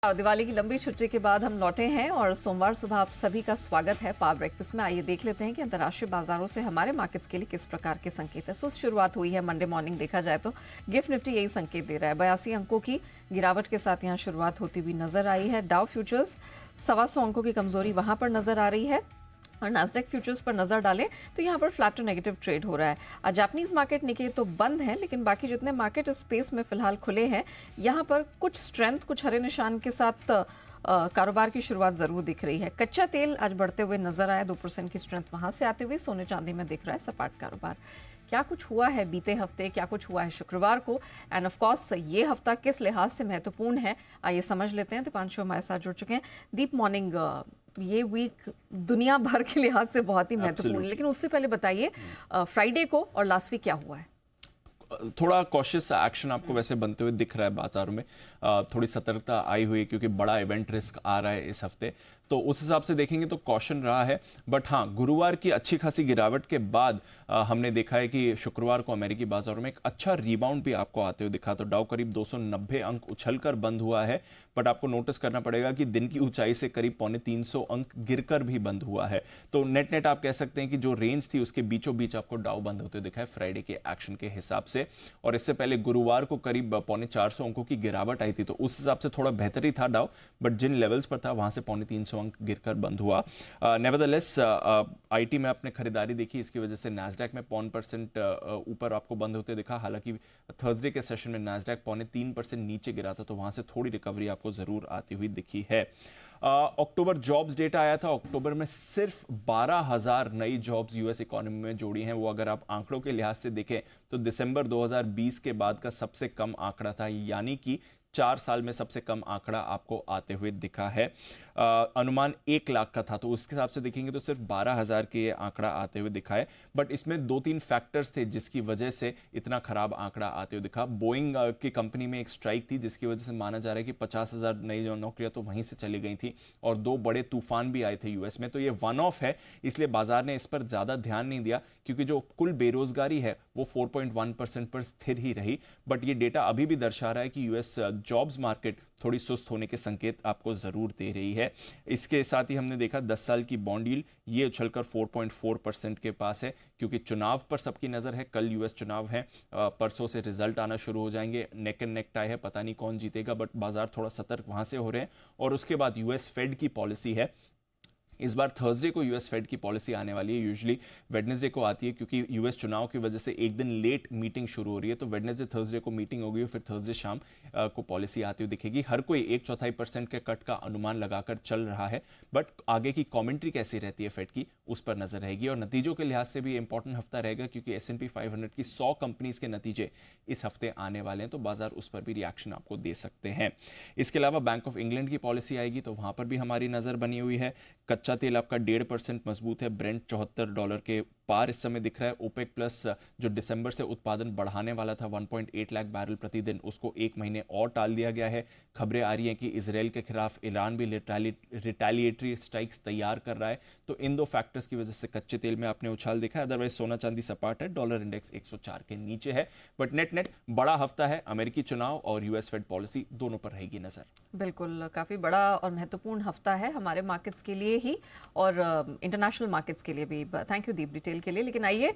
दिवाली की लंबी छुट्टी के बाद हम लौटे हैं और सोमवार सुबह आप सभी का स्वागत है पावर ब्रेकफास्ट में। आइए देख लेते हैं कि अंतर्राष्ट्रीय बाजारों से हमारे मार्केट्स के लिए किस प्रकार के संकेत है। सुस्त शुरुआत हुई है मंडे मॉर्निंग, देखा जाए तो गिफ्ट निफ्टी यही संकेत दे रहा है। 82 अंकों की गिरावट के साथ यहाँ शुरुआत होती हुई नजर आई है। डाउ फ्यूचर्स 125 अंकों की कमजोरी वहां पर नजर आ रही है और नास्डैक फ्यूचर्स पर नजर डालें तो यहाँ पर फ्लैट टू नेगेटिव ट्रेड हो रहा है। आज जापानीज मार्केट निके तो बंद है, लेकिन बाकी जितने मार्केट स्पेस में फिलहाल खुले हैं यहाँ पर कुछ स्ट्रेंथ, कुछ हरे निशान के साथ कारोबार की शुरुआत जरूर दिख रही है। कच्चा तेल आज बढ़ते हुए नजर आया, 2% की स्ट्रेंथ वहां से आते हुए। सोने चांदी में दिख रहा है सपाट कारोबार। क्या कुछ हुआ है बीते हफ्ते, क्या कुछ हुआ है शुक्रवार को, एंड ऑफ कोर्स ये हफ्ता किस लिहाज से महत्वपूर्ण है, आइए समझ लेते हैं। दीपांशु हमारे साथ जुड़ चुके हैं। दीप, मॉर्निंग। ये वीक दुनिया भर के लिहाज से बहुत ही महत्वपूर्ण है, लेकिन उससे पहले बताइए फ्राइडे को और लास्ट वीक क्या हुआ है। थोड़ा कॉशियस एक्शन आपको वैसे बनते हुए दिख रहा है बाजारों में। थोड़ी सतर्कता आई हुई है क्योंकि बड़ा इवेंट रिस्क आ रहा है इस हफ्ते, तो उस हिसाब से देखेंगे तो कॉशन रहा है। बट हाँ, गुरुवार की अच्छी खासी गिरावट के बाद हमने देखा है कि शुक्रवार को अमेरिकी बाजारों में एक अच्छा रिबाउंड भी आपको आते हुए दिखा। तो डाउ करीब 290 अंक उछलकर बंद हुआ है, बट आपको नोटिस करना पड़ेगा कि दिन की ऊंचाई से करीब 250 अंक गिरकर भी बंद हुआ है। तो नेट नेट आप कह सकते हैं कि जो रेंज थी उसके बीचों बीच आपको डाउ बंद होते हुए दिखा है फ्राइडे के एक्शन के हिसाब से। और इससे पहले गुरुवार को करीब 450 अंकों की गिरावट आई थी, तो उस हिसाब से थोड़ा बेहतर ही था डाउ, बट जिन लेवल्स पर था वहां से 350 अंक गिरकर बंद हुआ। नेवरदलेस आईटी में आपने खरीदारी देखी, इसकी वजह से नैस्डैक में 0.5% ऊपर आपको बंद होते दिखा। हालांकि थर्सडे के सेशन में नैस्डैक 0.3% नीचे गिरा था, तो वहां से थोड़ी रिकवरी आपको जरूर आती हुई दिखी है। अक्टूबर जॉब्स डेटा आया था। अक्टूबर में सिर्फ 12,000 नई जॉब्स यूएस इकोनॉमी में जोड़ी हैं। वो अगर आप आंकड़ों के लिहाज से देखें तो दिसंबर 2020 के बाद का सबसे कम आंकड़ा था, यानी कि 4 साल में सबसे कम आंकड़ा आपको आते हुए दिखा है। अनुमान 1 लाख का था, तो उसके हिसाब से देखेंगे तो सिर्फ 12,000 के ये आंकड़ा आते हुए दिखा है। बट इसमें 2-3 फैक्टर्स थे जिसकी वजह से इतना खराब आंकड़ा आते हुए दिखा। बोइंग की कंपनी में एक स्ट्राइक थी जिसकी वजह से माना जा रहा है कि 50,000 नई नौकरियां तो वहीं से चली गई थी, और 2 बड़े तूफान भी आए थे यूएस में। तो ये वन ऑफ है, इसलिए बाजार ने इस पर ज्यादा ध्यान नहीं दिया, क्योंकि जो कुल बेरोजगारी है वो 4.1% पर स्थिर ही रही। बट ये डेटा अभी भी दर्शा रहा है कि यूएस जॉब्स मार्केट थोड़ी सुस्त होने के संकेत आपको जरूर दे रही है। इसके साथ ही हमने देखा 10 साल की बॉन्ड यील्ड ये उछलकर 4.4% के पास है, क्योंकि चुनाव पर सबकी नजर है। कल यूएस चुनाव है, परसों से रिजल्ट आना शुरू हो जाएंगे। नेक एंड नेक टाई है, पता नहीं कौन जीतेगा, बट बाजार थोड़ा सतर्क वहां से हो रहे हैं। और उसके बाद यूएस फेड की पॉलिसी है। इस बार थर्सडे को यूएस फेड की पॉलिसी आने वाली है। यूजुअली वेडनेसडे को आती है, क्योंकि यूएस चुनाव की वजह से एक दिन लेट मीटिंग शुरू हो रही है। तो वेडनेसडे थर्सडे को मीटिंग होगी और फिर थर्सडे शाम को पॉलिसी आती हुई दिखेगी। हर कोई 1/4% के कट का अनुमान लगाकर चल रहा है, बट आगे की कॉमेंट्री कैसी रहती है फेड की, उस पर नजर रहेगी। और नतीजों के लिहाज से भी इंपॉर्टेंट हफ्ता रहेगा, क्योंकि S&P 500 की 100 कंपनीज के नतीजे इस हफ्ते आने वाले हैं, तो बाजार उस पर भी रिएक्शन आपको दे सकते हैं। इसके अलावा बैंक ऑफ इंग्लैंड की पॉलिसी आएगी, तो वहां पर भी हमारी नजर बनी हुई है। कच्चा तेल आपका 1.5% मजबूत है। ब्रेंट $74 के पार इस समय दिख रहा है। ओपेक प्लस जो दिसंबर से उत्पादन बढ़ाने वाला था 1.8 लाख बैरल प्रतिदिन, उसको 1 महीने और टाल दिया गया है। खबरें आ रही हैं कि इजराइल के खिलाफ ईरान भी रिटेलिएटरी स्ट्राइक्स तैयार कर रहा है। तो इन 2 फैक्टर्स की वजह से कच्चे तेल में आपने उछाल देखा है। अदरवाइज सोना चांदी सपाट है, डॉलर इंडेक्स 104 के नीचे है। बट नेट नेट बड़ा हफ्ता है। अमेरिकी चुनाव और यूएस फेड पॉलिसी दोनों पर रहेगी नजर। बिल्कुल, काफी बड़ा और महत्वपूर्ण हफ्ता है हमारे मार्केट्स के लिए ही और इंटरनेशनल मार्केट्स के लिए भी। थैंक यू दीप डिटेल के लिए। लेकिन आइए